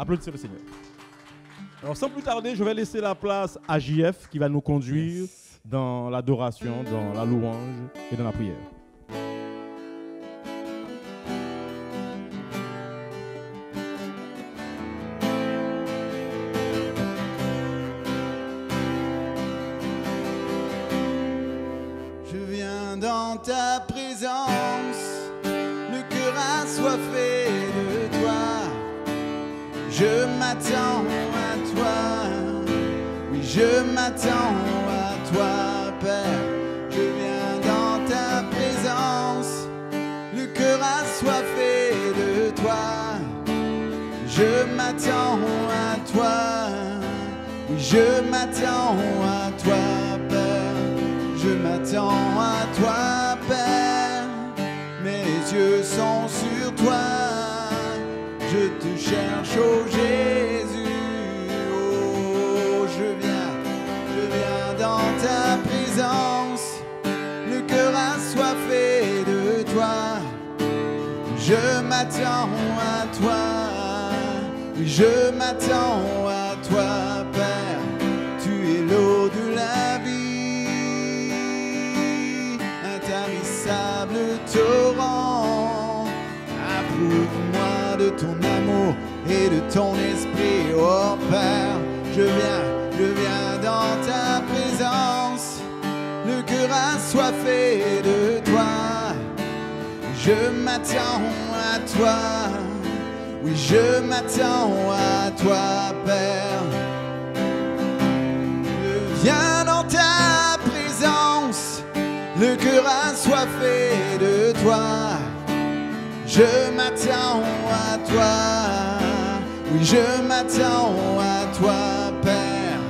Applaudissez le Seigneur. Alors sans plus tarder, je vais laisser la place à JF qui va nous conduire dans l'adoration, dans la louange et dans la prière. Je viens dans ta présence, le cœur assoiffé de toi. Je m'attends à toi, oui je m'attends à toi Père. Je viens dans ta présence, le cœur assoiffé de toi. Je m'attends à toi, oui je m'attends à toi Père. Je m'attends à toi Père, mes yeux sont sur toi. Je te cherche, oh Jésus, oh je viens dans ta présence, le cœur assoiffé de toi. Je m'attends à toi, oui je m'attends à toi Père, tu es l'eau de la vie, intarissable torrent, approuve-moi de ton amour et de ton esprit, oh Père. Je viens dans ta présence, le cœur assoiffé de toi. Je m'attends à toi, oui je m'attends à toi Père. Je viens dans ta présence, le cœur assoiffé de toi. Je m'attends à toi, oui je m'attends à toi Père.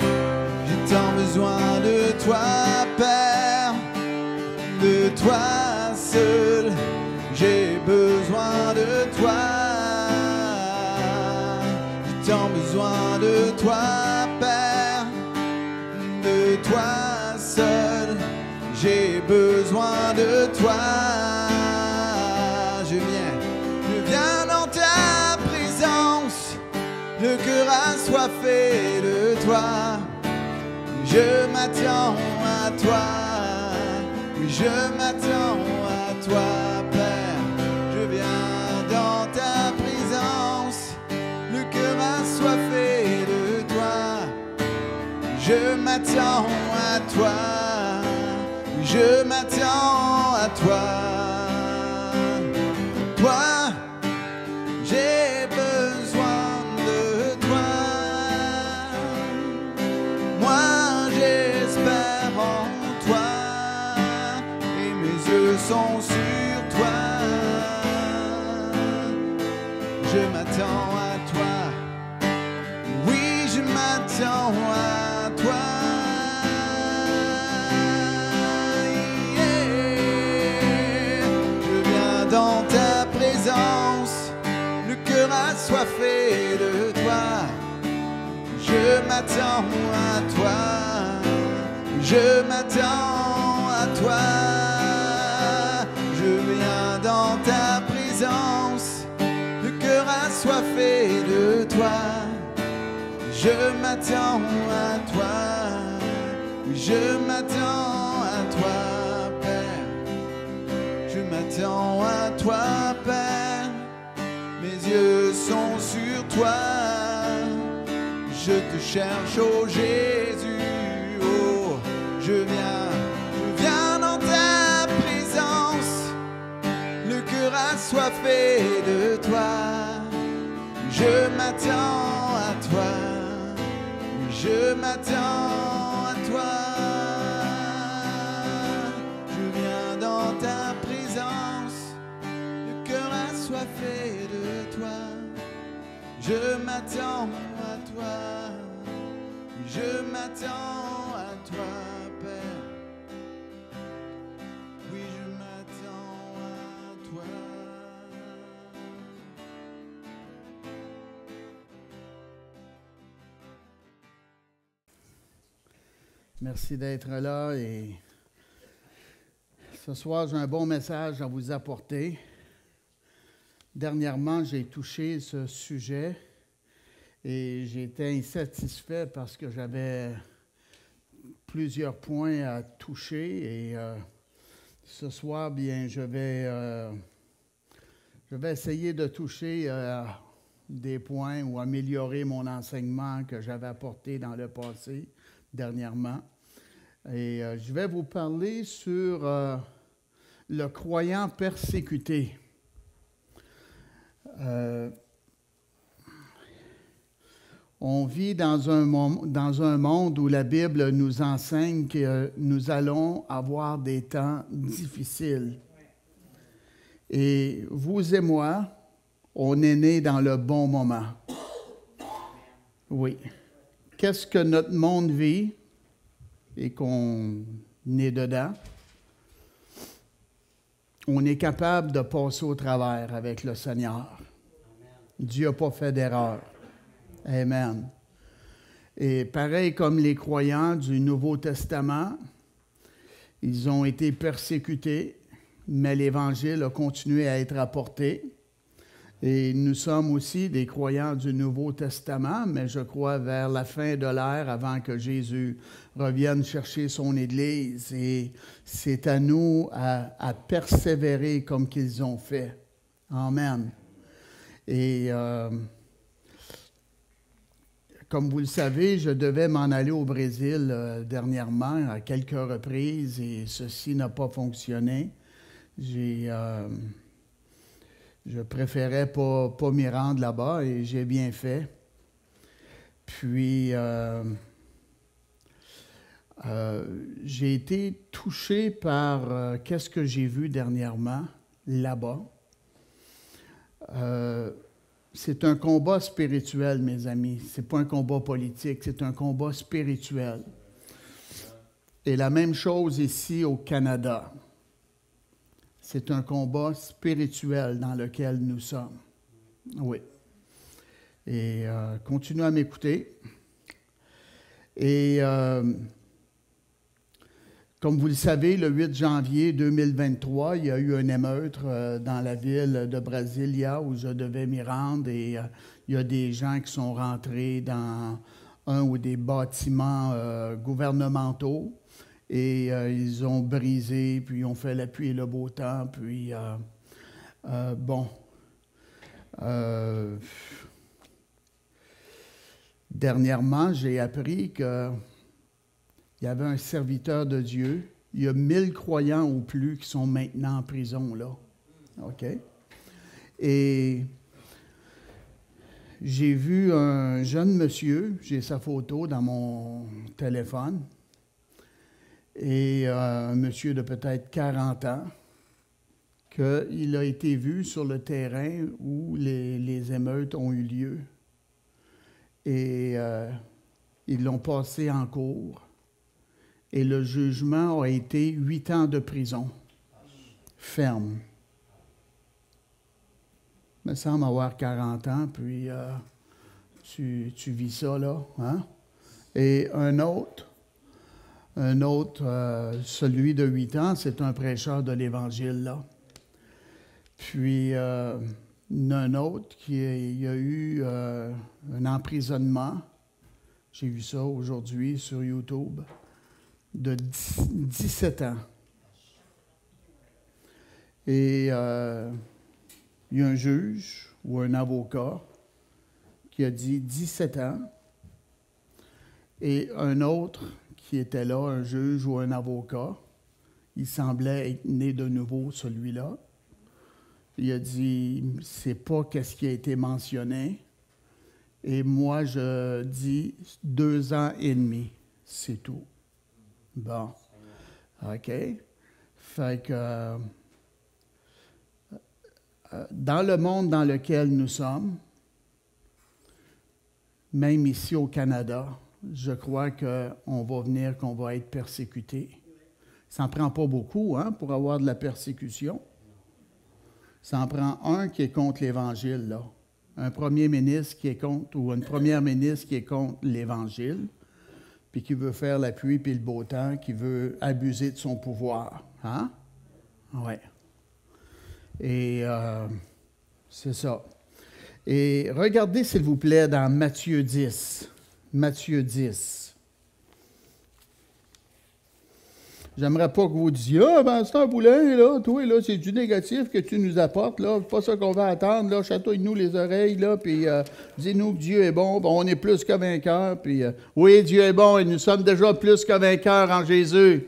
J'ai tant besoin de toi Père, de toi seul. J'ai besoin de toi, j'ai tant besoin de toi Père, de toi seul. J'ai besoin de toi. Je viens dans ta présence, le cœur assoiffé de toi. Je m'attends à toi, oui je m'attends à toi Père. Je viens dans ta présence, le cœur assoiffé de toi. Je m'attends à toi, oui je m'attends à toi. Toi, j'ai besoin de toi. Moi, j'espère en toi et mes yeux sont sur toi. Je m'attends à toi. Oui, je m'attends à toi. Je viens dans ta présence, le cœur assoiffé de toi. Je m'attends à toi, je m'attends à toi. Je viens dans ta présence, le cœur assoiffé de toi. Je m'attends à toi, je m'attends à toi Père. Je m'attends à toi Père, mes yeux sont sur toi. Je te cherche, oh Jésus, oh je viens dans ta présence, le cœur assoiffé de toi. Je m'attends à toi, je m'attends à toi. Je viens dans ta présence, le cœur assoiffé de toi. Je m'attends à toi, je m'attends à toi, Père. Oui, je m'attends à toi. Merci d'être là et ce soir, j'ai un bon message à vous apporter. Dernièrement, j'ai touché ce sujet Et j'étais insatisfait parce que j'avais plusieurs points à toucher. Et ce soir, bien, je vais essayer de toucher des points ou améliorer mon enseignement que j'avais apporté dans le passé, dernièrement. Et je vais vous parler sur le croyant persécuté. On vit dans un monde où la Bible nous enseigne que nous allons avoir des temps difficiles. Et vous et moi, on est nés dans le bon moment. Oui. Qu'est-ce que notre monde vit et qu'on est dedans? On est capable de passer au travers avec le Seigneur. Dieu n'a pas fait d'erreur. Amen. Et pareil comme les croyants du Nouveau Testament, ils ont été persécutés, mais l'Évangile a continué à être apporté. Et nous sommes aussi des croyants du Nouveau Testament, mais je crois vers la fin de l'ère, avant que Jésus revienne chercher son Église. Et c'est à nous à persévérer comme qu'ils ont fait. Amen. Et comme vous le savez, je devais m'en aller au Brésil dernièrement à quelques reprises et ceci n'a pas fonctionné. Je préférais pas m'y rendre là-bas et j'ai bien fait. Puis, j'ai été touché par qu'est-ce que j'ai vu dernièrement là-bas. C'est un combat spirituel, mes amis. C'est pas un combat politique, c'est un combat spirituel. Et la même chose ici au Canada. C'est un combat spirituel dans lequel nous sommes. Oui. Et continuez à m'écouter. Et comme vous le savez, le 8 janvier 2023, il y a eu un émeute dans la ville de Brasilia où je devais m'y rendre et il y a des gens qui sont rentrés dans un ou des bâtiments gouvernementaux et ils ont brisé, puis ils ont fait la pluie et le beau temps, puis dernièrement, j'ai appris que il y avait un serviteur de Dieu. Il y a 1000 croyants ou plus qui sont maintenant en prison, là. OK? Et j'ai vu un jeune monsieur, j'ai sa photo dans mon téléphone, et un monsieur de peut-être 40 ans, qu'il a été vu sur le terrain où les émeutes ont eu lieu. Et ils l'ont passé en cour. Et le jugement a été 8 ans de prison ferme. Il me semble avoir 40 ans, puis tu vis ça, là. Hein? Et un autre, celui de 8 ans, c'est un prêcheur de l'Évangile, là. Puis, un autre il y a eu un emprisonnement. J'ai vu ça aujourd'hui sur YouTube. De 17 ans. Et il y a un juge ou un avocat qui a dit 17 ans. Et un autre qui était là, un juge ou un avocat, il semblait être né de nouveau, celui-là. Il a dit, c'est pas qu'est-ce qui a été mentionné. Et moi, je dis 2 ans et demi, c'est tout. Bon, OK. Fait que dans le monde dans lequel nous sommes, même ici au Canada, je crois qu'on va être persécuté. Ça n'en prend pas beaucoup pour avoir de la persécution. Ça en prend un qui est contre l'Évangile, là. Un premier ministre qui est contre, ou une première ministre qui est contre l'Évangile, puis qui veut faire la pluie puis le beau temps, qui veut abuser de son pouvoir. Hein? Oui. Et c'est ça. Et regardez, s'il vous plaît, dans Matthieu 10. Matthieu 10. J'aimerais pas que vous disiez « Ah, ben c'est un poulain, là, toi, là, c'est du négatif que tu nous apportes, là, c'est pas ça qu'on va attendre, là, chatouille-nous les oreilles, là, puis dis-nous que Dieu est bon, bon, on est plus que vainqueurs, puis oui, Dieu est bon, et nous sommes déjà plus que vainqueurs en Jésus. »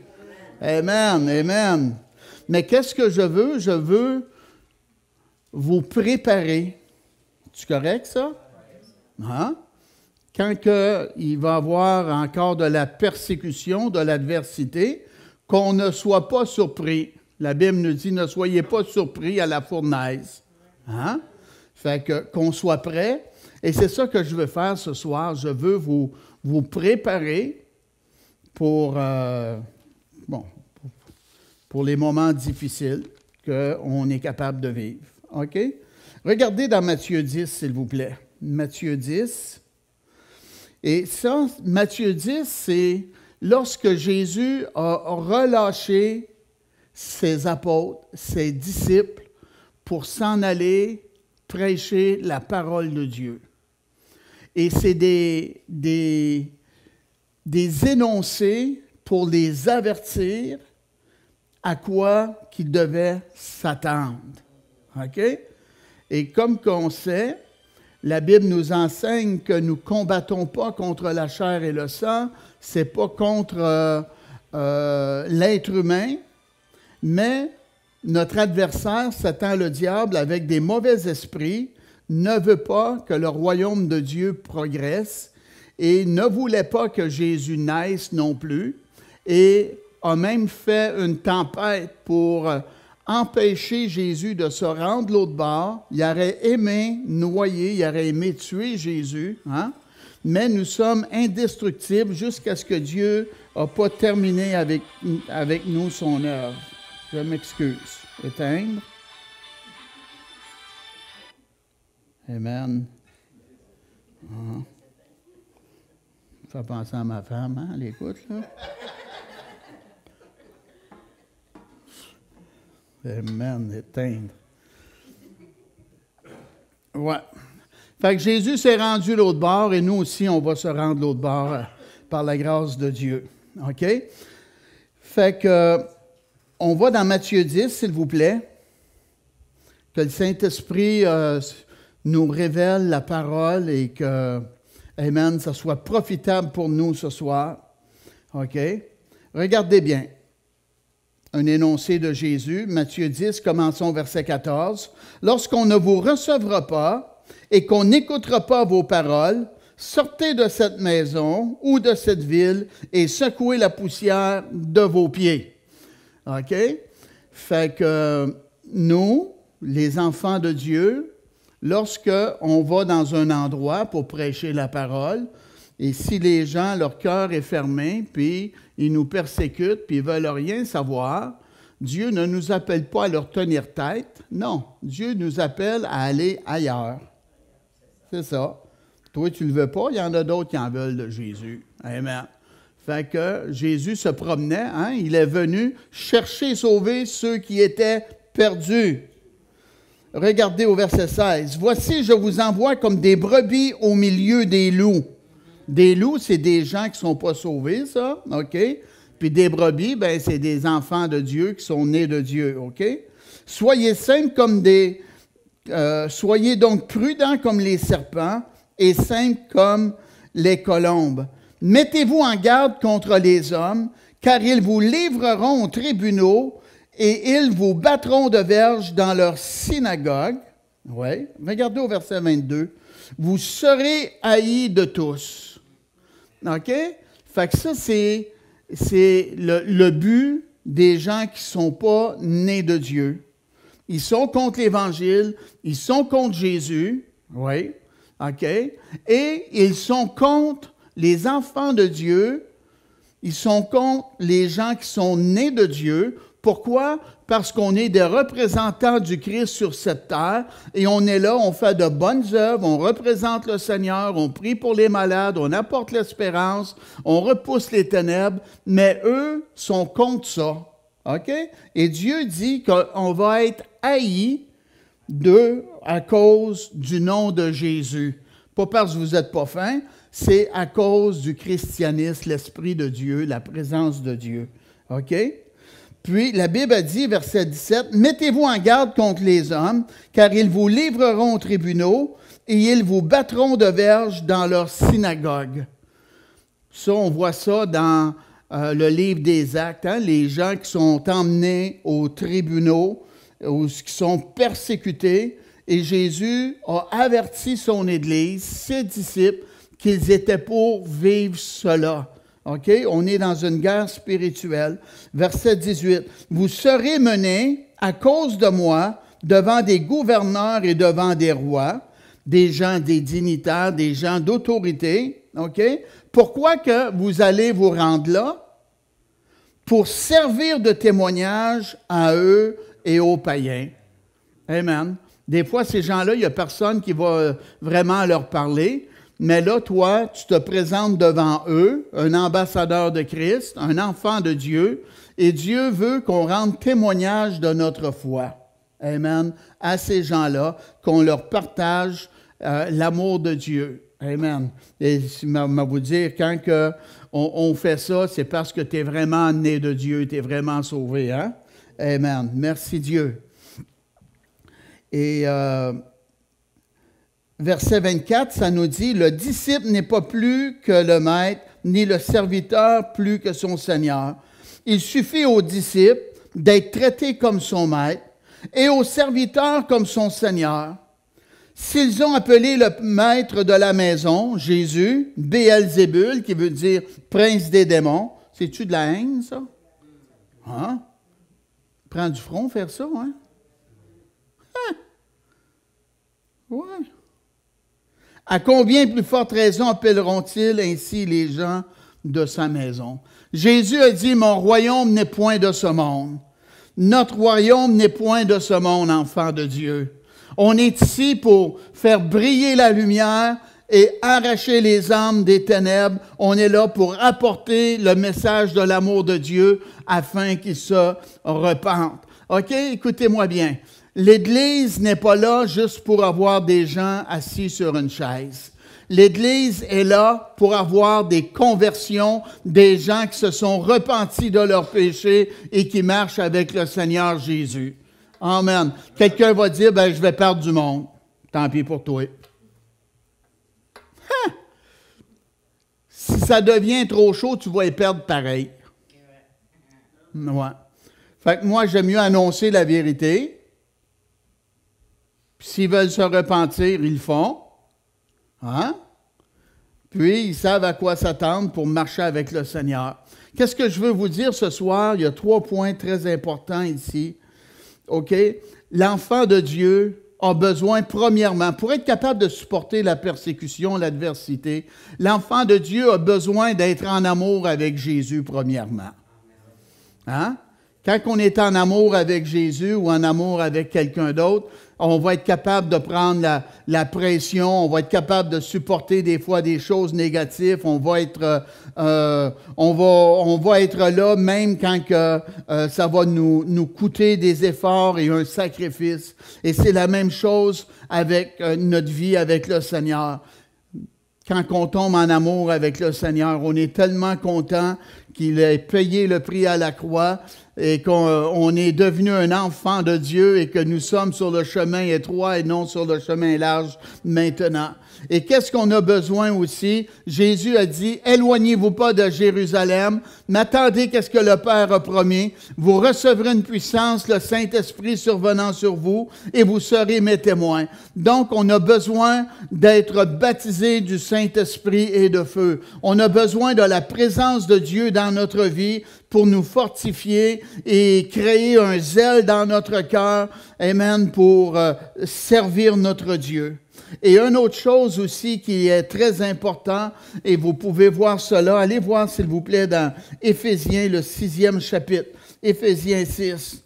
Amen, amen. Mais qu'est-ce que je veux? Je veux vous préparer. C'est correct, ça? Hein? Quand il va y avoir encore de la persécution, de l'adversité, qu'on ne soit pas surpris. La Bible nous dit, ne soyez pas surpris à la fournaise. Hein? Fait qu'on soit prêt. Et c'est ça que je veux faire ce soir. Je veux vous préparer pour les moments difficiles qu'on est capable de vivre. OK? Regardez dans Matthieu 10, s'il vous plaît. Matthieu 10. Et ça, Matthieu 10, c'est lorsque Jésus a relâché ses apôtres, ses disciples, pour s'en aller prêcher la parole de Dieu. Et c'est des énoncés pour les avertir à quoi qu'ils devaient s'attendre. OK? Et comme qu'on sait, la Bible nous enseigne que nous ne combattons pas contre la chair et le sang, ce n'est pas contre l'être humain, mais notre adversaire, Satan le diable, avec des mauvais esprits, ne veut pas que le royaume de Dieu progresse et ne voulait pas que Jésus naisse non plus, et a même fait une tempête pour empêcher Jésus de se rendre de l'autre bord. Il aurait aimé noyer, il aurait aimé tuer Jésus, hein? Mais nous sommes indestructibles jusqu'à ce que Dieu n'a pas terminé avec nous son œuvre. Je m'excuse. Éteindre. Amen. Ça fait penser à ma femme, hein? Elle écoute, là. Amen, éteindre. Ouais. Fait que Jésus s'est rendu de l'autre bord et nous aussi, on va se rendre de l'autre bord par la grâce de Dieu. OK? Fait que, on va dans Matthieu 10, s'il vous plaît. Que le Saint-Esprit nous révèle la parole et que, amen, ça soit profitable pour nous ce soir. OK? Regardez bien. Un énoncé de Jésus, Matthieu 10, commençons verset 14. « Lorsqu'on ne vous recevra pas et qu'on n'écoutera pas vos paroles, sortez de cette maison ou de cette ville et secouez la poussière de vos pieds. » OK? Fait que nous, les enfants de Dieu, lorsqu'on va dans un endroit pour prêcher la parole, et si les gens, leur cœur est fermé, puis ils nous persécutent, puis ils ne veulent rien savoir, Dieu ne nous appelle pas à leur tenir tête. Non, Dieu nous appelle à aller ailleurs. C'est ça. Toi, tu ne le veux pas, il y en a d'autres qui en veulent de Jésus. Amen. Fait que Jésus se promenait, hein, il est venu chercher et sauver ceux qui étaient perdus. Regardez au verset 16. « Voici, je vous envoie comme des brebis au milieu des loups. » Des loups, c'est des gens qui ne sont pas sauvés, ça, OK? Puis des brebis, bien, c'est des enfants de Dieu qui sont nés de Dieu, OK? Soyez simples comme soyez donc prudents comme les serpents et simples comme les colombes. Mettez-vous en garde contre les hommes, car ils vous livreront aux tribunaux et ils vous battront de verge dans leurs synagogues. Oui, regardez au verset 22. Vous serez haïs de tous. OK? Fait que ça, c'est le but des gens qui ne sont pas nés de Dieu. Ils sont contre l'Évangile, ils sont contre Jésus. Oui. OK? Et ils sont contre les enfants de Dieu. Ils sont contre les gens qui sont nés de Dieu. Pourquoi? Parce qu'on est des représentants du Christ sur cette terre et on est là, on fait de bonnes œuvres, on représente le Seigneur, on prie pour les malades, on apporte l'espérance, on repousse les ténèbres, mais eux sont contre ça. OK? Et Dieu dit qu'on va être haïs 2, à cause du nom de Jésus. Pas parce que vous n'êtes pas fin, c'est à cause du christianisme, l'Esprit de Dieu, la présence de Dieu. OK? Puis, la Bible a dit, verset 17, « Mettez-vous en garde contre les hommes, car ils vous livreront aux tribunaux et ils vous battront de verge dans leurs synagogues. » Ça, on voit ça dans le livre des Actes, hein, les gens qui sont emmenés aux tribunaux, ou qui sont persécutés, et Jésus a averti son Église, ses disciples, qu'ils étaient pour vivre cela. OK? On est dans une guerre spirituelle. Verset 18. « Vous serez menés à cause de moi devant des gouverneurs et devant des rois, des gens, des dignitaires, des gens d'autorité. » OK? Pourquoi que vous allez vous rendre là? Pour servir de témoignage à eux et aux païens. Amen. Des fois, ces gens-là, il n'y a personne qui va vraiment leur parler. Mais là, toi, tu te présentes devant eux, un ambassadeur de Christ, un enfant de Dieu, et Dieu veut qu'on rende témoignage de notre foi. Amen. À ces gens-là, qu'on leur partage l'amour de Dieu. Amen. Et je vais vous dire, quand on fait ça, c'est parce que tu es vraiment né de Dieu, tu es vraiment sauvé. Hein? Amen. Merci Dieu. Et verset 24, ça nous dit, « Le disciple n'est pas plus que le maître, ni le serviteur plus que son Seigneur. Il suffit au disciple d'être traité comme son maître et au serviteur comme son Seigneur. S'ils ont appelé le maître de la maison, Jésus, Béelzébul, qui veut dire prince des démons, c'est-tu de la haine, ça? Hein? Prends du front faire ça, hein? Hein? Ouais. À combien plus forte raison appelleront-ils ainsi les gens de sa maison? Jésus a dit, « Mon royaume n'est point de ce monde. » Notre royaume n'est point de ce monde, enfant de Dieu. On est ici pour faire briller la lumière et arracher les âmes des ténèbres. On est là pour apporter le message de l'amour de Dieu afin qu'ils se repentent. OK? Écoutez-moi bien. L'Église n'est pas là juste pour avoir des gens assis sur une chaise. L'Église est là pour avoir des conversions, des gens qui se sont repentis de leurs péchés et qui marchent avec le Seigneur Jésus. Amen. Quelqu'un va dire, ben, je vais perdre du monde. Tant pis pour toi. Hein? Si ça devient trop chaud, tu vas y perdre pareil. Ouais. Fait que moi, j'aime mieux annoncer la vérité. Puis s'ils veulent se repentir, ils le font. Hein? Puis, ils savent à quoi s'attendre pour marcher avec le Seigneur. Qu'est-ce que je veux vous dire ce soir? Il y a 3 points très importants ici. OK? L'enfant de Dieu a besoin, premièrement, pour être capable de supporter la persécution, l'adversité, l'enfant de Dieu a besoin d'être en amour avec Jésus, premièrement. Hein? Quand on est en amour avec Jésus ou en amour avec quelqu'un d'autre, on va être capable de prendre la pression, on va être capable de supporter des fois des choses négatives, on va être là même quand ça va nous coûter des efforts et un sacrifice. Et c'est la même chose avec notre vie avec le Seigneur. Quand on tombe en amour avec le Seigneur, on est tellement content qu'il ait payé le prix à la croix et qu'on est devenu un enfant de Dieu et que nous sommes sur le chemin étroit et non sur le chemin large maintenant. Et qu'est-ce qu'on a besoin aussi? Jésus a dit, « Éloignez-vous pas de Jérusalem, mais attendez qu'est-ce que le Père a promis. Vous recevrez une puissance, le Saint-Esprit survenant sur vous, et vous serez mes témoins. » Donc, on a besoin d'être baptisés du Saint-Esprit et de feu. On a besoin de la présence de Dieu dans notre vie pour nous fortifier et créer un zèle dans notre cœur, amen, pour servir notre Dieu. Et une autre chose aussi qui est très important, et vous pouvez voir cela, allez voir s'il vous plaît dans Éphésiens, le 6e chapitre, Éphésiens 6.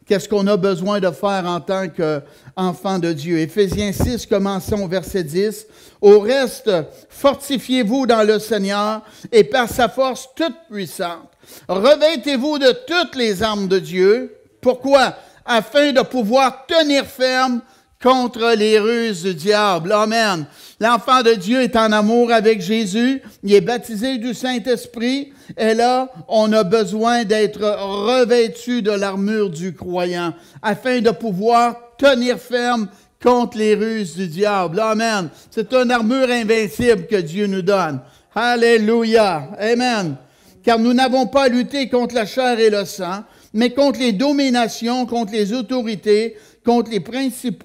Qu'est-ce qu'on a besoin de faire en tant qu'enfant de Dieu? Éphésiens 6, commençons au verset 10. « Au reste, fortifiez-vous dans le Seigneur et par sa force toute puissante. Revêtez-vous de toutes les armes de Dieu. » Pourquoi? afin de pouvoir tenir ferme contre les ruses du diable. Amen. L'enfant de Dieu est en amour avec Jésus. Il est baptisé du Saint-Esprit. Et là, on a besoin d'être revêtu de l'armure du croyant afin de pouvoir tenir ferme contre les ruses du diable. Amen. C'est une armure invincible que Dieu nous donne. Alléluia. Amen. Car nous n'avons pas à lutter contre la chair et le sang, mais contre les dominations, contre les autorités, contre les principes,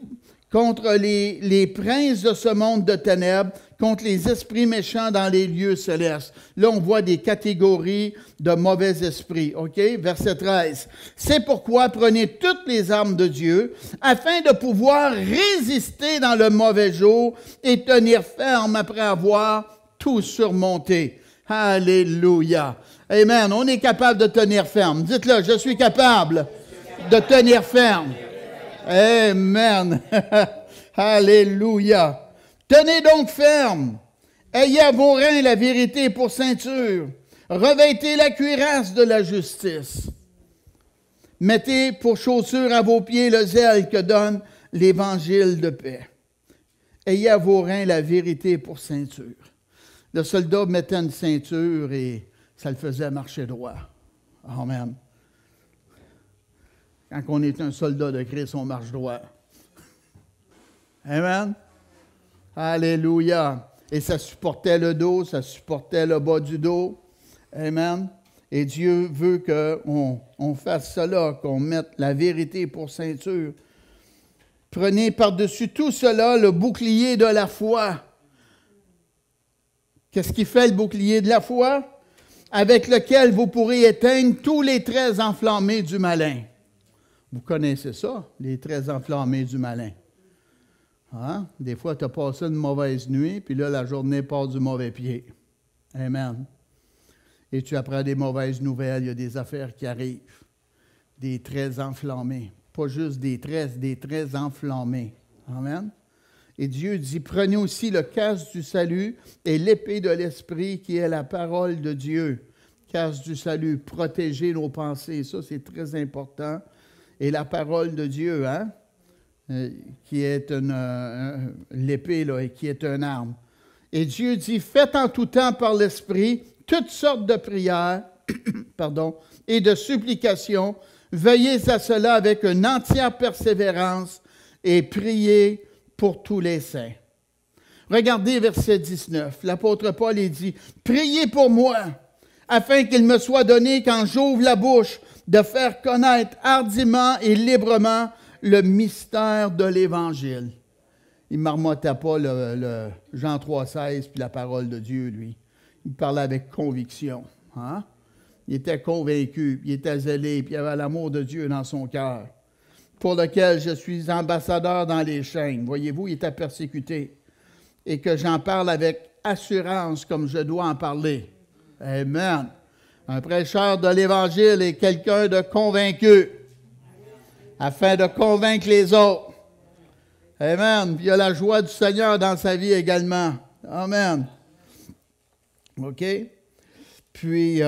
contre les princes de ce monde de ténèbres, contre les esprits méchants dans les lieux célestes. Là, on voit des catégories de mauvais esprits. OK? Verset 13. C'est pourquoi prenez toutes les armes de Dieu, afin de pouvoir résister dans le mauvais jour et tenir ferme après avoir tout surmonté. Alléluia. Amen. On est capable de tenir ferme. Dites-le, je suis capable de tenir ferme. Amen. Alléluia. Tenez donc ferme. Ayez à vos reins la vérité pour ceinture. Revêtez la cuirasse de la justice. Mettez pour chaussure à vos pieds le zèle que donne l'évangile de paix. Ayez à vos reins la vérité pour ceinture. Le soldat mettait une ceinture et ça le faisait marcher droit. Amen. Quand on est un soldat de Christ, on marche droit. Amen. Alléluia. Et ça supportait le dos, ça supportait le bas du dos. Amen. Et Dieu veut qu'on fasse cela, qu'on mette la vérité pour ceinture. Prenez par-dessus tout cela le bouclier de la foi. Qu'est-ce qui fait le bouclier de la foi? Avec lequel vous pourrez éteindre tous les traits enflammés du malin. Vous connaissez ça, les traits enflammés du malin. Hein? Des fois, tu as passé une mauvaise nuit, puis là, la journée part du mauvais pied. Amen. Et tu apprends des mauvaises nouvelles, il y a des affaires qui arrivent. Des traits enflammés. Pas juste des traits enflammés. Amen. Et Dieu dit, prenez aussi le casque du salut et l'épée de l'Esprit qui est la parole de Dieu. Casque du salut, protéger nos pensées, ça c'est très important. Et la parole de Dieu, hein, qui est l'épée, là, et qui est une arme. Et Dieu dit, faites en tout temps par l'Esprit toutes sortes de prières et de supplications. Veillez à cela avec une entière persévérance et priez pour tous les saints. Regardez verset 19. L'apôtre Paul dit, « Priez pour moi, afin qu'il me soit donné, quand j'ouvre la bouche, de faire connaître hardiment et librement le mystère de l'Évangile. » Il ne marmottait pas le Jean 3,16 puis la parole de Dieu, lui. Il parlait avec conviction. Hein? Il était convaincu, il était zélé, puis il avait l'amour de Dieu dans son cœur, pour lequel je suis ambassadeur dans les chaînes. Voyez-vous, il était persécuté. Et que j'en parle avec assurance comme je dois en parler. Amen. Un prêcheur de l'Évangile est quelqu'un de convaincu, afin de convaincre les autres. Amen. Puis il y a la joie du Seigneur dans sa vie également. Amen. OK? Puis,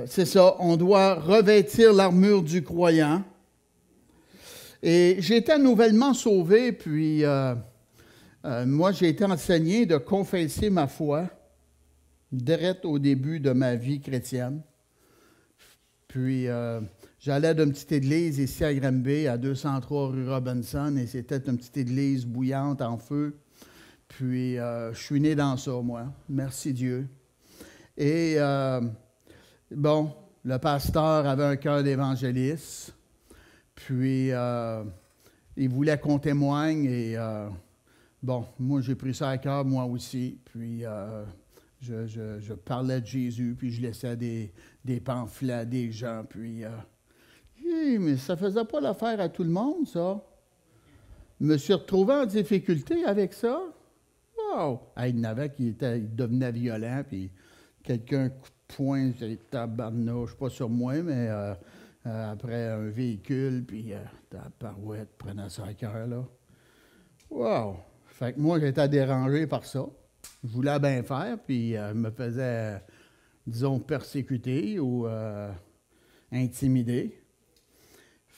c'est ça, on doit revêtir l'armure du croyant. Et j'ai été nouvellement sauvé, puis moi, j'ai été enseigné de confesser ma foi direct au début de ma vie chrétienne. Puis, j'allais d'une petite église ici à Granby, à 203 rue Robinson, et c'était une petite église bouillante en feu. Puis, je suis né dans ça, moi. Merci Dieu. Et, bon, le pasteur avait un cœur d'évangéliste. Puis, il voulait qu'on témoigne. Et, bon, moi, j'ai pris ça à cœur, moi aussi. Puis, je parlais de Jésus, puis je laissais des pamphlets à des gens. Puis, mais ça ne faisait pas l'affaire à tout le monde, ça. Je me suis retrouvé en difficulté avec ça. Wow! Il y en avait qui devenaient violents, puis quelqu'un coup de poing, tabarnouche, pas sur moi, mais après un véhicule, puis ta parouette prenait ça à cœur, là. Wow! Fait que moi, j'étais dérangé par ça. Je voulais bien faire, puis je me faisais, disons, persécuter ou intimider.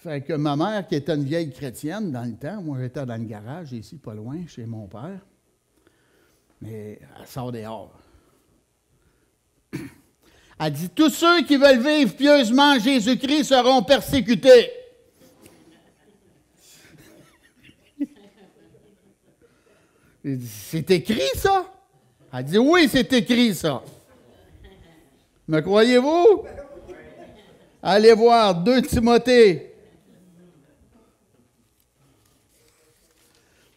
Fait que ma mère, qui était une vieille chrétienne dans le temps, moi j'étais dans le garage, ici, pas loin, chez mon père, mais elle sort dehors. Elle dit, tous ceux qui veulent vivre pieusement en Jésus-Christ seront persécutés. J'ai dit, c'est écrit ça? Elle dit, oui, c'est écrit ça. Me croyez-vous? Allez voir 2 Timothée.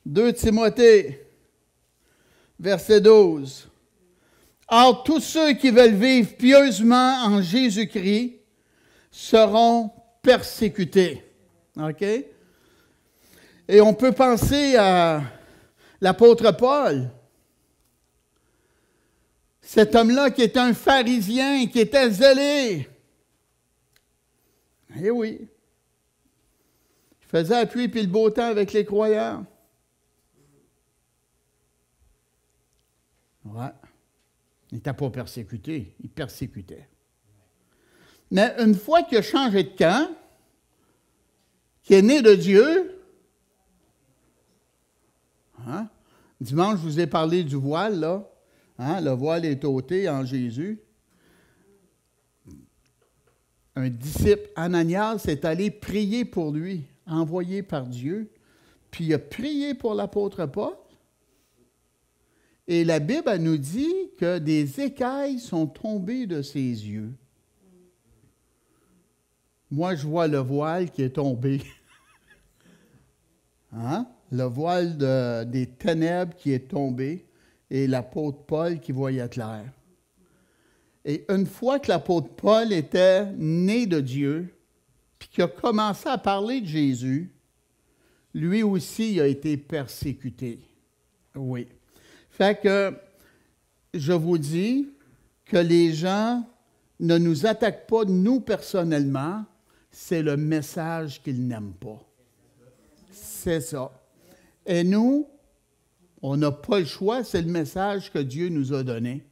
2 Timothée, verset 12. Or, tous ceux qui veulent vivre pieusement en Jésus-Christ seront persécutés. OK? Et on peut penser à l'apôtre Paul. Cet homme-là qui était un pharisien, qui était zélé. Eh oui. Il faisait la pluie puis le beau temps avec les croyants. Ouais. Il n'était pas persécuté, il persécutait. Mais une fois qu'il a changé de camp, qu'il est né de Dieu, hein? Dimanche, je vous ai parlé du voile, là. Hein? Le voile est ôté en Jésus. Un disciple, Ananias, est allé prier pour lui, envoyé par Dieu, puis il a prié pour l'apôtre Paul. Et la Bible elle nous dit que des écailles sont tombées de ses yeux. Moi, je vois le voile qui est tombé. Hein? Le voile des ténèbres qui est tombé et l'apôtre Paul qui voyait clair. Et une fois que l'apôtre Paul était né de Dieu, puis qu'il a commencé à parler de Jésus, lui aussi a été persécuté. Oui. Fait que je vous dis que les gens ne nous attaquent pas, nous personnellement, c'est le message qu'ils n'aiment pas. C'est ça. Et nous, on n'a pas le choix, c'est le message que Dieu nous a donné.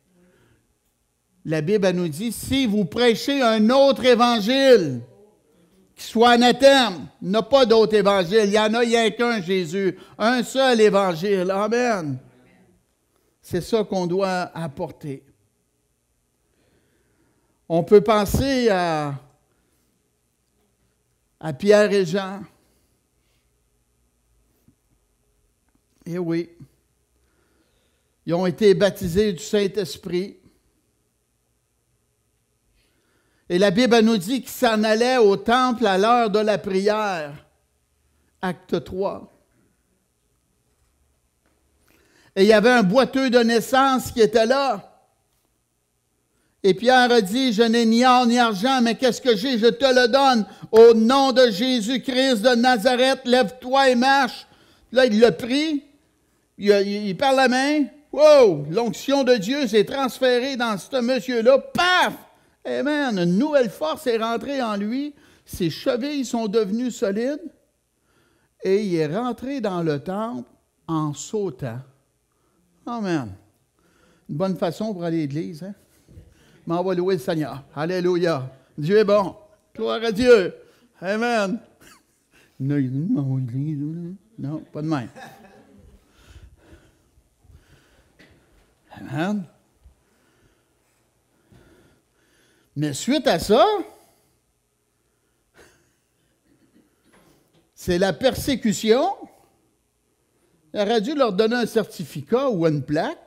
La Bible elle nous dit, si vous prêchez un autre évangile, qui soit anathème, il n'y a pas d'autre évangile, il y en a rien qu'un Jésus, un seul évangile. Amen. C'est ça qu'on doit apporter. On peut penser à Pierre et Jean. Eh oui. Ils ont été baptisés du Saint-Esprit. Et la Bible nous dit qu'ils s'en allaient au temple à l'heure de la prière. Acte 3. Et il y avait un boiteux de naissance qui était là. Et Pierre a dit, je n'ai ni or ni argent, mais qu'est-ce que j'ai? Je te le donne. Au nom de Jésus-Christ de Nazareth, lève-toi et marche. Là, il l'a pris. Il perd la main. Wow! L'onction de Dieu s'est transférée dans ce monsieur-là. Paf! Amen! Une nouvelle force est rentrée en lui. Ses chevilles sont devenues solides. Et il est rentré dans le temple en sautant. Amen. Une bonne façon pour aller à l'église, hein? Mais on va louer le Seigneur. Alléluia. Dieu est bon. Gloire à Dieu. Amen. Non, pas de même. Amen. Mais suite à ça, c'est la persécution. Il aurait dû leur donner un certificat ou une plaque.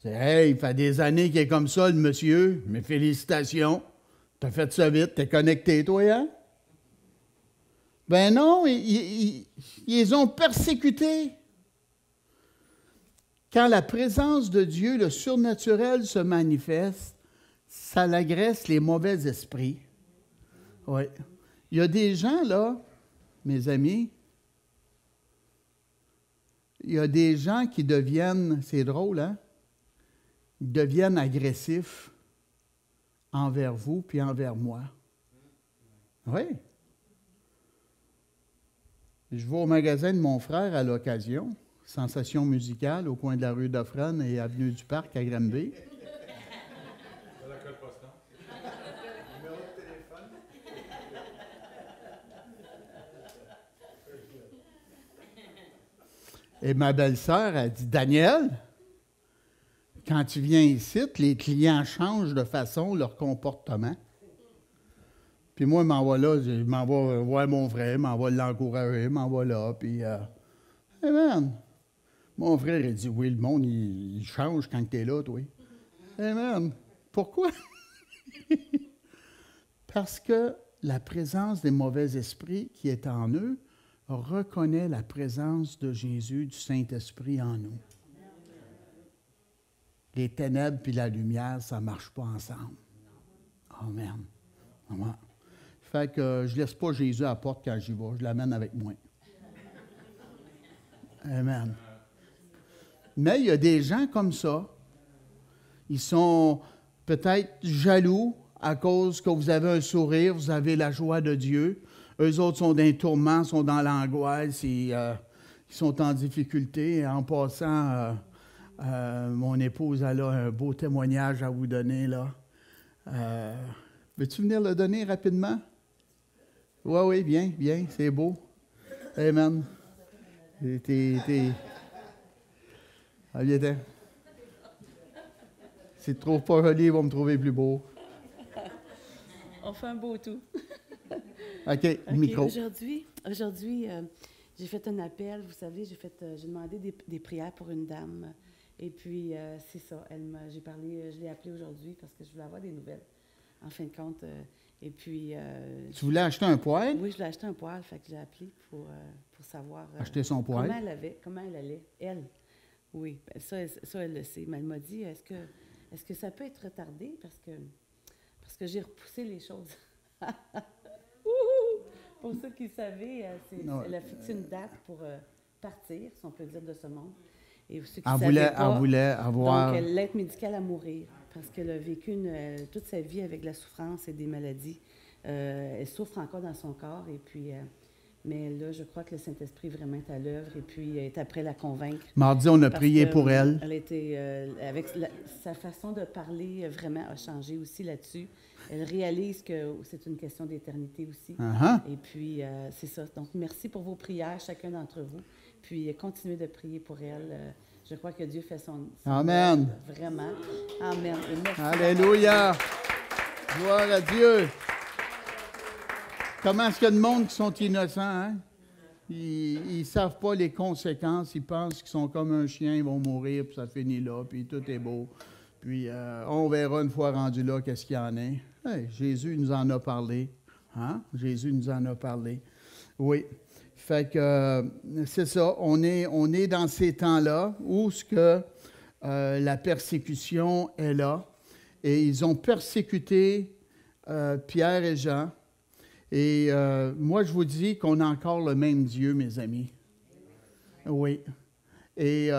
C'est, hey, il fait des années qu'il est comme ça, le monsieur. Mais félicitations. T'as fait ça vite. T'es connecté, toi, hein? Ben non, ils les ont persécutés. Quand la présence de Dieu, le surnaturel, se manifeste, ça l'agresse les mauvais esprits. Oui. Il y a des gens, là, mes amis, il y a des gens qui deviennent, c'est drôle, hein? Ils deviennent agressifs envers vous puis envers moi. Oui. Je vais au magasin de mon frère à l'occasion, Sensation musicale, au coin de la rue d'Offrane et avenue du Parc à Granby. Et ma belle-sœur a dit, Daniel, quand tu viens ici, les clients changent de façon, leur comportement. Puis moi, je m'en vais là, je m'en vais voir mon frère, je m'en vais l'encourager, je m'en vais là, puis... Amen. Mon frère, il dit, oui, le monde, il change quand tu es là, toi. Amen. Pourquoi? Parce que la présence des mauvais esprits qui est en eux reconnaît la présence de Jésus, du Saint-Esprit en nous. Les ténèbres et la lumière, ça ne marche pas ensemble. Amen. Amen. Fait que je ne laisse pas Jésus à la porte quand j'y vais, je l'amène avec moi. Amen. Mais il y a des gens comme ça. Ils sont peut-être jaloux à cause que vous avez un sourire, vous avez la joie de Dieu. Eux autres sont dans les tourments, sont dans l'angoisse, ils sont en difficulté. En passant, mon épouse elle a un beau témoignage à vous donner, là. Veux-tu venir le donner rapidement? Oui, bien, c'est beau. Amen. Si tu ne trouves pas joli, ils vont me trouver plus beau. On fait un beau tout. OK, micro. Aujourd'hui, j'ai fait un appel. Vous savez, j'ai demandé des prières pour une dame. Et puis, c'est ça. Je l'ai appelée aujourd'hui parce que je voulais avoir des nouvelles. En fin de compte, et puis... tu voulais acheter un poêle? Oui, je voulais acheter un poêle. Fait que j'ai appelé pour savoir... acheter son poêle? Comment elle allait. Elle, oui. Ça, elle le sait. Mais elle m'a dit, est-ce que ça peut être retardé? Parce que j'ai repoussé les choses. Pour ceux qui savaient, elle a fixé une date pour partir, si on peut dire, de ce monde. Et ceux qui elle voulait avoir... Donc, l'aide médicale à mourir, parce qu'elle a vécu toute sa vie avec de la souffrance et des maladies. Elle souffre encore dans son corps, et puis... mais là, je crois que le Saint-Esprit vraiment est à l'œuvre, et puis est après la convaincre. Mardi, on a prié pour elle. Elle était, avec sa façon de parler, vraiment a changé aussi là-dessus. Elle réalise que c'est une question d'éternité aussi. Et puis, c'est ça. Donc, merci pour vos prières, chacun d'entre vous. Puis, continuez de prier pour elle. Je crois que Dieu fait son Amen. Vraiment. Amen. Et merci. Alléluia. Gloire à Dieu. Comment est-ce qu'il y a de monde qui sont innocents, hein? Ils ne savent pas les conséquences. Ils pensent qu'ils sont comme un chien, ils vont mourir, puis ça finit là, puis tout est beau. Puis on verra une fois rendu là qu'est-ce qu'il y en a. Hey, Jésus nous en a parlé. Hein? Jésus nous en a parlé. Oui. Fait que c'est ça. On est dans ces temps-là où la persécution est là. Et ils ont persécuté Pierre et Jean. Et moi, je vous dis qu'on a encore le même Dieu, mes amis. Oui. Et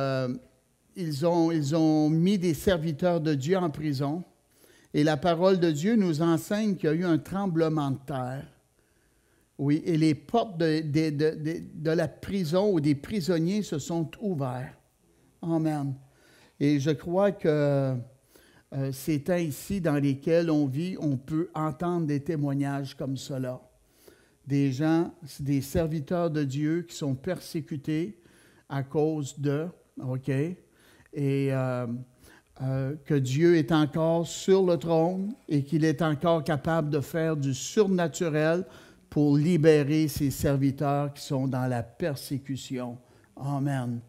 ils ont mis des serviteurs de Dieu en prison. Et la parole de Dieu nous enseigne qu'il y a eu un tremblement de terre. Oui, et les portes de la prison ou des prisonniers se sont ouvertes. Amen. Et je crois que ces temps ici dans lesquels on vit, on peut entendre des témoignages comme cela. Des gens, des serviteurs de Dieu qui sont persécutés à cause de, OK, et que Dieu est encore sur le trône et qu'il est encore capable de faire du surnaturel pour libérer ses serviteurs qui sont dans la persécution. Amen.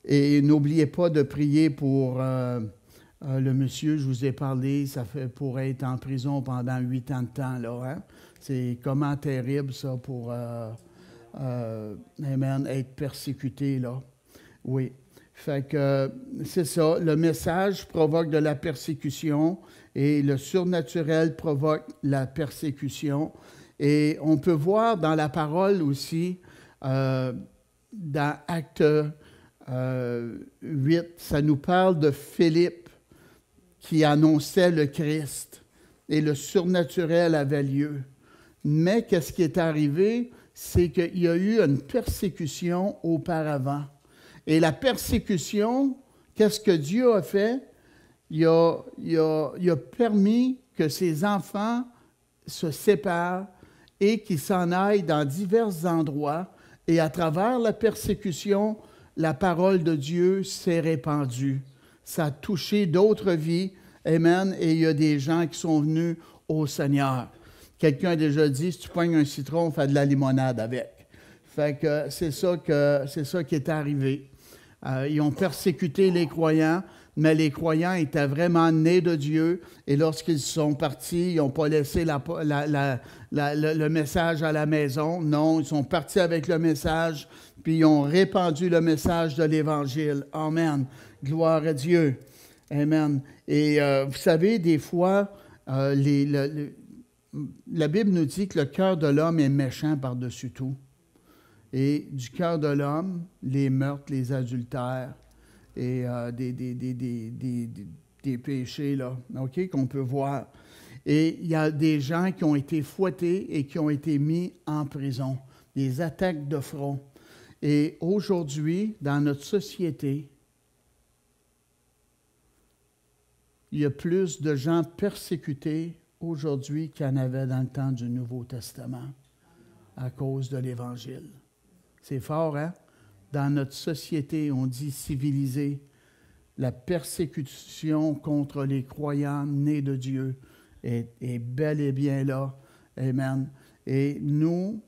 Et n'oubliez pas de prier pour le monsieur, je vous ai parlé, ça fait pour être en prison pendant 8 ans de temps, là. Hein? C'est comment terrible, ça, pour amen, être persécuté, là. Oui. Fait que c'est ça. Le message provoque de la persécution et le surnaturel provoque la persécution. Et on peut voir dans la parole aussi, dans Acte 8, ça nous parle de Philippe qui annonçait le Christ et le surnaturel avait lieu. Mais qu'est-ce qui est arrivé? C'est qu'il y a eu une persécution auparavant. Et la persécution, qu'est-ce que Dieu a fait? Il a permis que ses enfants se séparent et qu'ils s'en aillent dans divers endroits. Et à travers la persécution, la parole de Dieu s'est répandue. Ça a touché d'autres vies. Amen. Et il y a des gens qui sont venus au Seigneur. Quelqu'un a déjà dit, si tu pognes un citron, fais de la limonade avec. Fait que c'est ça qui est arrivé. Ils ont persécuté les croyants, mais les croyants étaient vraiment nés de Dieu. Et lorsqu'ils sont partis, ils n'ont pas laissé le message à la maison. Non, ils sont partis avec le message, puis ils ont répandu le message de l'Évangile. Amen. Gloire à Dieu. Amen. Et vous savez, des fois, la Bible nous dit que le cœur de l'homme est méchant par-dessus tout. Et du cœur de l'homme, les meurtres, les adultères et des péchés là, OK, qu'on peut voir. Et il y a des gens qui ont été fouettés et qui ont été mis en prison, des attaques de front. Et aujourd'hui, dans notre société, il y a plus de gens persécutés aujourd'hui qu'il y en avait dans le temps du Nouveau Testament à cause de l'Évangile. C'est fort, hein? Dans notre société, on dit civilisée, la persécution contre les croyants nés de Dieu est bel et bien là. Amen. Et nous,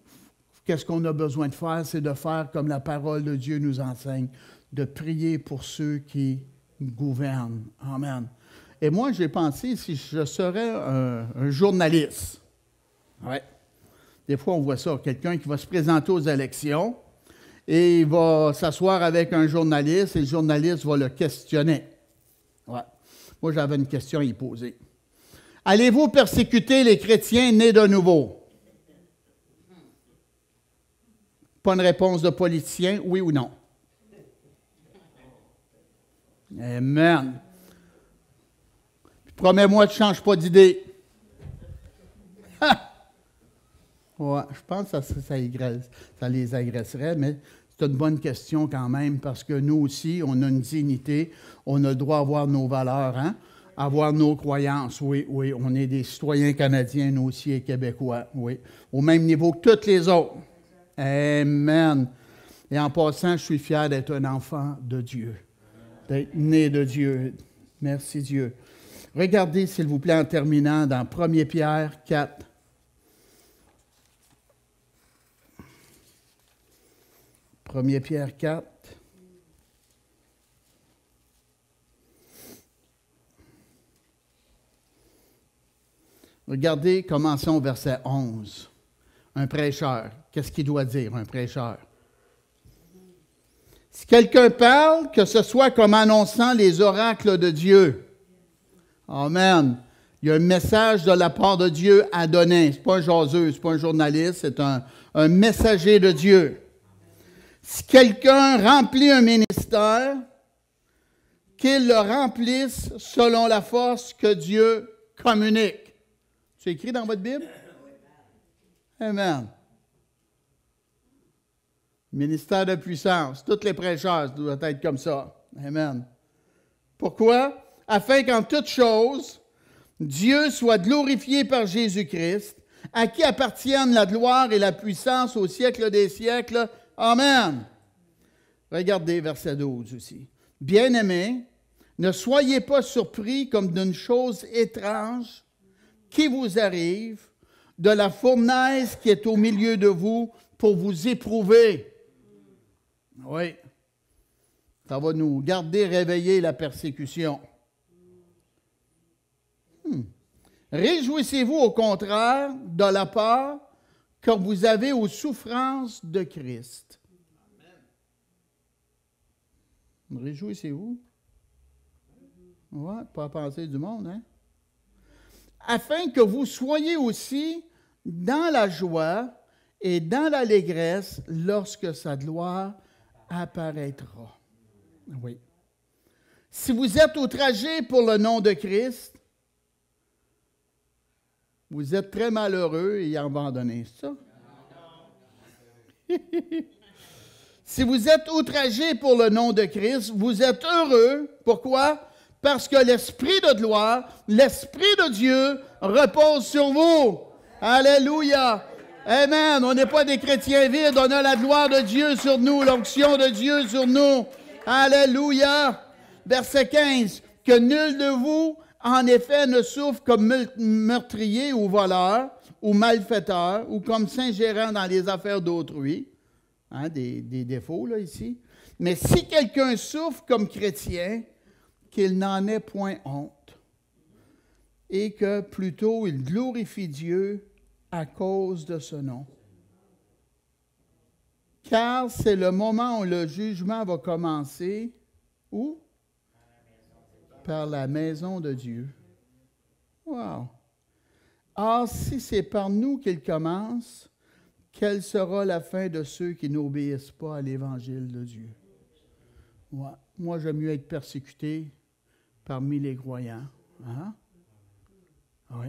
qu'est-ce qu'on a besoin de faire? C'est de faire comme la parole de Dieu nous enseigne, de prier pour ceux qui gouvernent. Amen. Et moi, j'ai pensé, si je serais un journaliste, ouais. Des fois, on voit ça, quelqu'un qui va se présenter aux élections et il va s'asseoir avec un journaliste et le journaliste va le questionner. Ouais. Moi, j'avais une question à y poser. Allez-vous persécuter les chrétiens nés de nouveau? Pas une réponse de politicien, oui ou non? Amen. Promets-moi, tu ne changes pas d'idée. Ouais, je pense que ça les agresserait, mais c'est une bonne question quand même, parce que nous aussi, on a une dignité, on a le droit d'avoir nos valeurs, hein? Avoir nos croyances. Oui, oui, on est des citoyens canadiens, nous aussi, et québécois, oui. Au même niveau que toutes les autres. Amen. Et en passant, je suis fier d'être un enfant de Dieu, d'être né de Dieu. Merci Dieu. Regardez, s'il vous plaît, en terminant, dans 1 Pierre 4. 1 Pierre 4. Regardez, commençons au verset 11. Un prêcheur, qu'est-ce qu'il doit dire, un prêcheur? Si quelqu'un parle, que ce soit comme annonçant les oracles de Dieu. Amen. Il y a un message de la part de Dieu à donner. Ce n'est pas un jaseux, ce n'est pas un journaliste, c'est un messager de Dieu. Si quelqu'un remplit un ministère, qu'il le remplisse selon la force que Dieu communique. C'est écrit dans votre Bible? Amen. Ministère de puissance. Tous les prêcheurs doivent être comme ça. Amen. Pourquoi? Afin qu'en toutes choses, Dieu soit glorifié par Jésus-Christ, à qui appartiennent la gloire et la puissance au siècle des siècles. Amen. Regardez verset 12 aussi. Bien-aimés, ne soyez pas surpris comme d'une chose étrange qui vous arrive, de la fournaise qui est au milieu de vous pour vous éprouver. Oui. Ça va nous garder réveiller la persécution. Réjouissez-vous au contraire de la part que vous avez aux souffrances de Christ. Réjouissez-vous. Ouais, pas à penser du monde, hein? Afin que vous soyez aussi dans la joie et dans l'allégresse lorsque sa gloire apparaîtra. Oui. Si vous êtes outragés pour le nom de Christ, vous êtes très malheureux et abandonnés, c'est ça? Si vous êtes outragés pour le nom de Christ, vous êtes heureux. Pourquoi? Parce que l'Esprit de gloire, l'Esprit de Dieu repose sur vous. Alléluia! Amen. On n'est pas des chrétiens vides. On a la gloire de Dieu sur nous, l'onction de Dieu sur nous. Alléluia. Verset 15. Que nul de vous, en effet, ne souffre comme meurtrier ou voleur ou malfaiteur ou comme s'ingérant dans les affaires d'autrui. Hein, des défauts, là, ici. Mais si quelqu'un souffre comme chrétien, qu'il n'en ait point honte et que plutôt il glorifie Dieu à cause de ce nom. Car c'est le moment où le jugement va commencer. Où? Par la maison de Dieu. Wow! Or, si c'est par nous qu'il commence, quelle sera la fin de ceux qui n'obéissent pas à l'Évangile de Dieu? Ouais. Moi, j'aime mieux être persécuté parmi les croyants. Hein? Oui.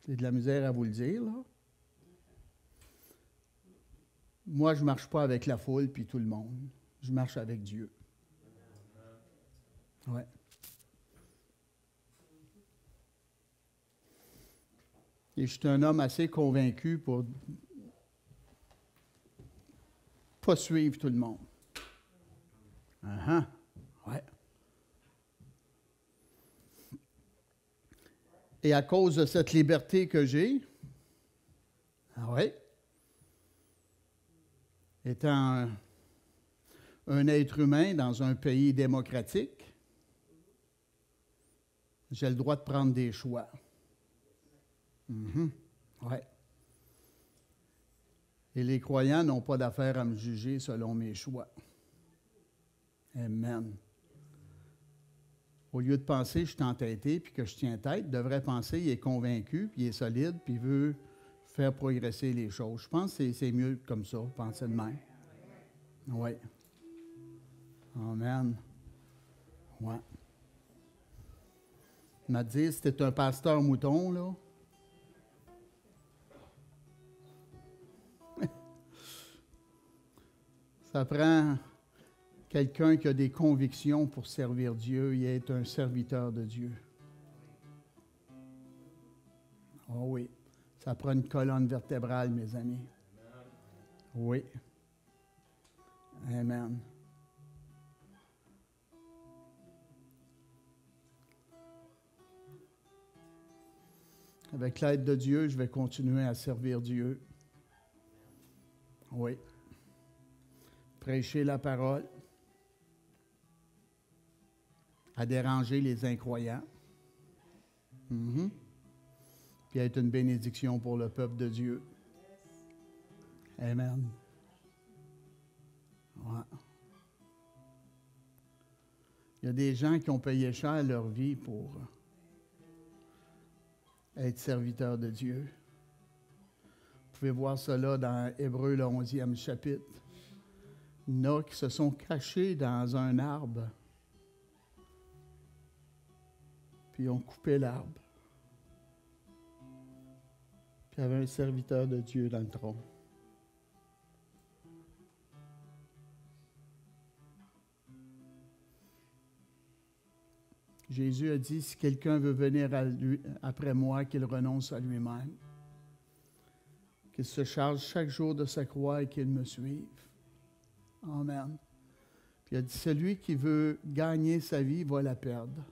J'ai de la misère à vous le dire, là. Moi, je ne marche pas avec la foule puis tout le monde. Je marche avec Dieu. Oui. Et je suis un homme assez convaincu pour ne pas suivre tout le monde. Ouais. Et à cause de cette liberté que j'ai, étant un être humain dans un pays démocratique, j'ai le droit de prendre des choix. Ouais. Et les croyants n'ont pas d'affaire à me juger selon mes choix. Amen. Au lieu de penser que je suis entêté puis que je tiens tête, devrait penser qu'il est convaincu, puis il est solide, puis il veut faire progresser les choses. Je pense que c'est mieux comme ça, penser de même. Oui. Amen. Ouais. Il m'a dit, c'était un pasteur mouton, là. Ça prend quelqu'un qui a des convictions pour servir Dieu et être un serviteur de Dieu. Oh oui, ça prend une colonne vertébrale, mes amis. Oui. Amen. Avec l'aide de Dieu, je vais continuer à servir Dieu. Oui. Prêcher la parole, à déranger les incroyants, puis être une bénédiction pour le peuple de Dieu. Amen. Ouais. Il y a des gens qui ont payé cher leur vie pour être serviteurs de Dieu. Vous pouvez voir cela dans Hébreux, le 11e chapitre. Il y en a qui se sont cachés dans un arbre, puis ont coupé l'arbre. Puis il y avait un serviteur de Dieu dans le tronc. Jésus a dit, si quelqu'un veut venir après moi, qu'il renonce à lui-même, qu'il se charge chaque jour de sa croix et qu'il me suive. Amen. Puis il a dit, celui qui veut gagner sa vie va la perdre.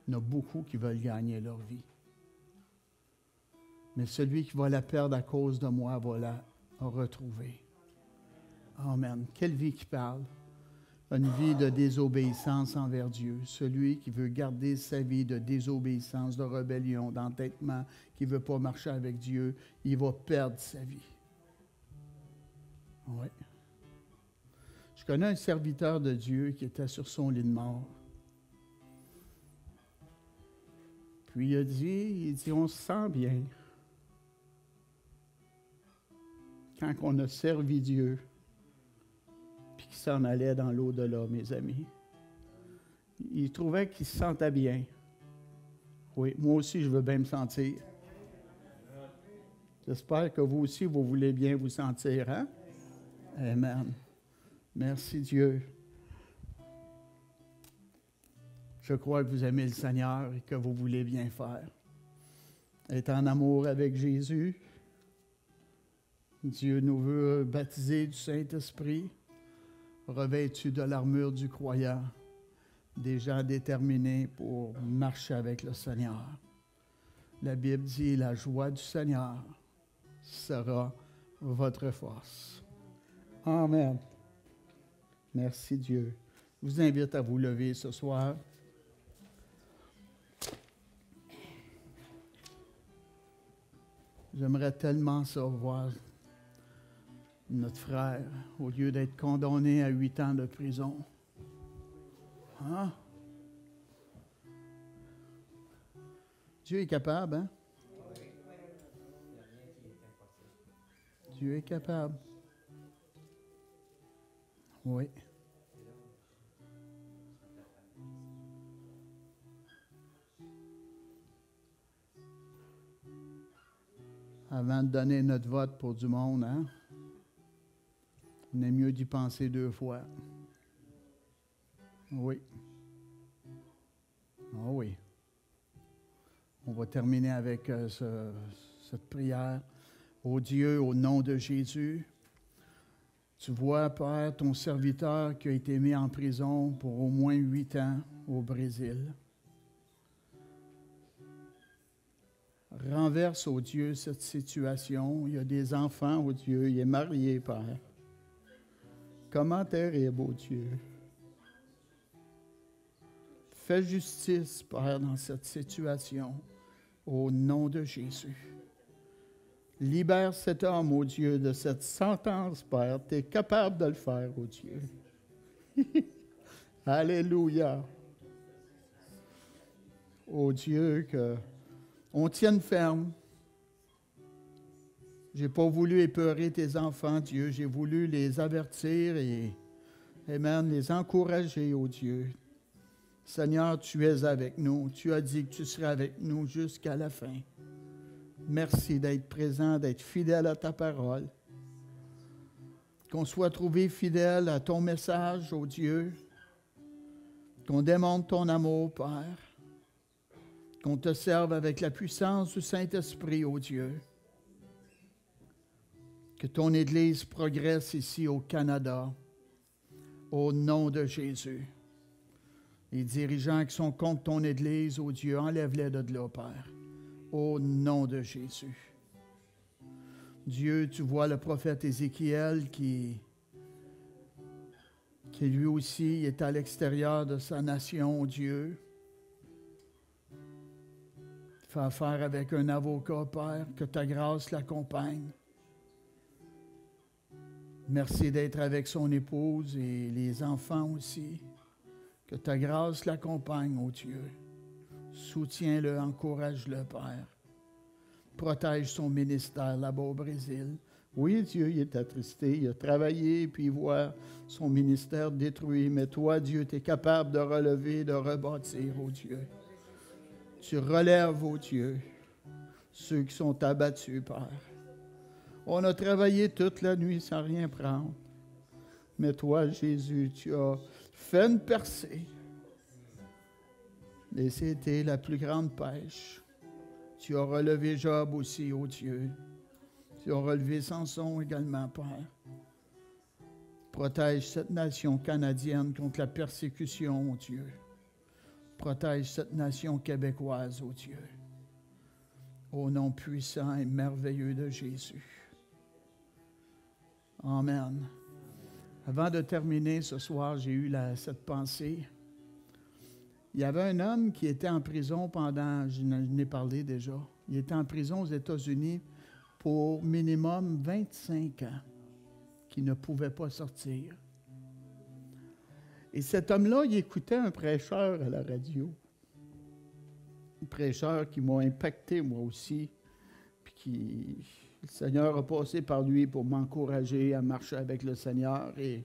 Il y en a beaucoup qui veulent gagner leur vie. Mais celui qui va la perdre à cause de moi va la retrouver. Amen. Quelle vie qui parle? Une vie de désobéissance envers Dieu. Celui qui veut garder sa vie de désobéissance, de rébellion, d'entêtement, qui ne veut pas marcher avec Dieu, il va perdre sa vie. Oui. Je connais un serviteur de Dieu qui était sur son lit de mort. Puis il dit, on se sent bien quand on a servi Dieu, puis qu'il s'en allait dans l'au-delà, mes amis. Il trouvait qu'il se sentait bien. Oui, moi aussi, je veux bien me sentir. J'espère que vous aussi, vous voulez bien vous sentir, hein? Amen. Merci Dieu. Je crois que vous aimez le Seigneur et que vous voulez bien faire. Être en amour avec Jésus. Dieu nous veut baptiser du Saint-Esprit, revêtus de l'armure du croyant, des gens déterminés pour marcher avec le Seigneur. La Bible dit, la joie du Seigneur sera votre force. Amen. Merci Dieu. Je vous invite à vous lever ce soir. J'aimerais tellement ça voir notre frère, au lieu d'être condamné à 8 ans de prison. Hein? Dieu est capable, hein? Dieu est capable. Oui. Avant de donner notre vote pour du monde, hein? On est mieux d'y penser 2 fois. Oui. Ah oui. On va terminer avec cette prière. Ô Dieu, au nom de Jésus, tu vois, Père, ton serviteur qui a été mis en prison pour au moins 8 ans au Brésil. Renverse, ô Dieu, cette situation. Il y a des enfants, ô Dieu, il est marié, Père. Comment terrible, ô Dieu. Fais justice, Père, dans cette situation, au nom de Jésus. Libère cet homme, ô Dieu, de cette sentence, Père. Tu es capable de le faire, ô Dieu. Alléluia. Ô Dieu, qu'on tienne ferme. Je n'ai pas voulu épeurer tes enfants, Dieu. J'ai voulu les avertir et, amen, les encourager, ô Dieu. Seigneur, tu es avec nous. Tu as dit que tu serais avec nous jusqu'à la fin. Merci d'être présent, d'être fidèle à ta parole. Qu'on soit trouvé fidèle à ton message, ô Dieu. Qu'on démontre ton amour, Père. Qu'on te serve avec la puissance du Saint-Esprit, ô Dieu. Que ton Église progresse ici au Canada, au nom de Jésus. Les dirigeants qui sont contre ton Église, ô Dieu, enlève-les de là, Père, au nom de Jésus. Dieu, tu vois le prophète Ézéchiel qui lui aussi est à l'extérieur de sa nation, ô Dieu. Fais affaire avec un avocat, Père, que ta grâce l'accompagne. Merci d'être avec son épouse et les enfants aussi. Que ta grâce l'accompagne, ô Dieu. Soutiens-le, encourage-le, Père. Protège son ministère là-bas au Brésil. Oui, Dieu, il est attristé, il a travaillé, puis il voit son ministère détruit. Mais toi, Dieu, tu es capable de relever, de rebâtir, ô Dieu. Tu relèves, ô Dieu, ceux qui sont abattus, Père. On a travaillé toute la nuit sans rien prendre. Mais toi, Jésus, tu as fait une percée. Et c'était la plus grande pêche. Tu as relevé Job aussi, ô Dieu. Tu as relevé Samson également, Père. Protège cette nation canadienne contre la persécution, ô Dieu. Protège cette nation québécoise, ô Dieu. Au nom puissant et merveilleux de Jésus. Amen. Avant de terminer ce soir, j'ai eu cette pensée. Il y avait un homme qui était en prison pendant, je n'ai parlé déjà, il était en prison aux États-Unis pour minimum 25 ans, qui ne pouvait pas sortir. Et cet homme-là, il écoutait un prêcheur à la radio. Un prêcheur qui m'a impacté moi aussi, puis qui... Le Seigneur a passé par lui pour m'encourager à marcher avec le Seigneur. Et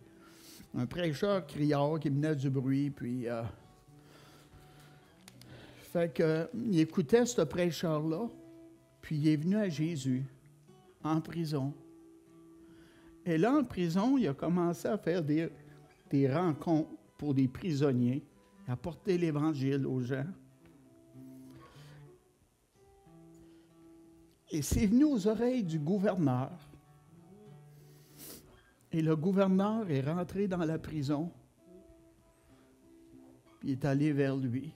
un prêcheur criard qui menait du bruit, puis... il écoutait ce prêcheur-là, puis il est venu à Jésus, en prison. Et là, en prison, il a commencé à faire des rencontres pour des prisonniers apporter l'Évangile aux gens. Et c'est venu aux oreilles du gouverneur. Et le gouverneur est rentré dans la prison, puis il est allé vers lui.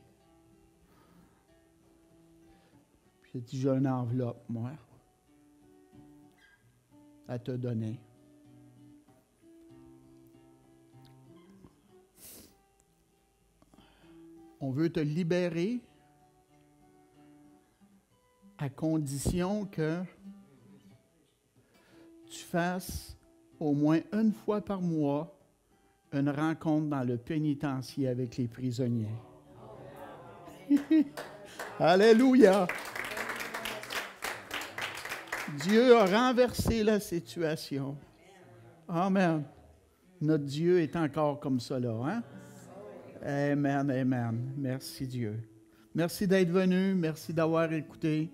Puis il a dit, j'ai une enveloppe, moi, à te donner. On veut te libérer à condition que tu fasses au moins une fois par mois une rencontre dans le pénitencier avec les prisonniers. Alléluia! Dieu a renversé la situation. Amen. Notre Dieu est encore comme ça là, hein? Amen, amen. Merci Dieu. Merci d'être venu. Merci d'avoir écouté.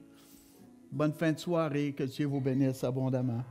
Bonne fin de soirée. Que Dieu vous bénisse abondamment.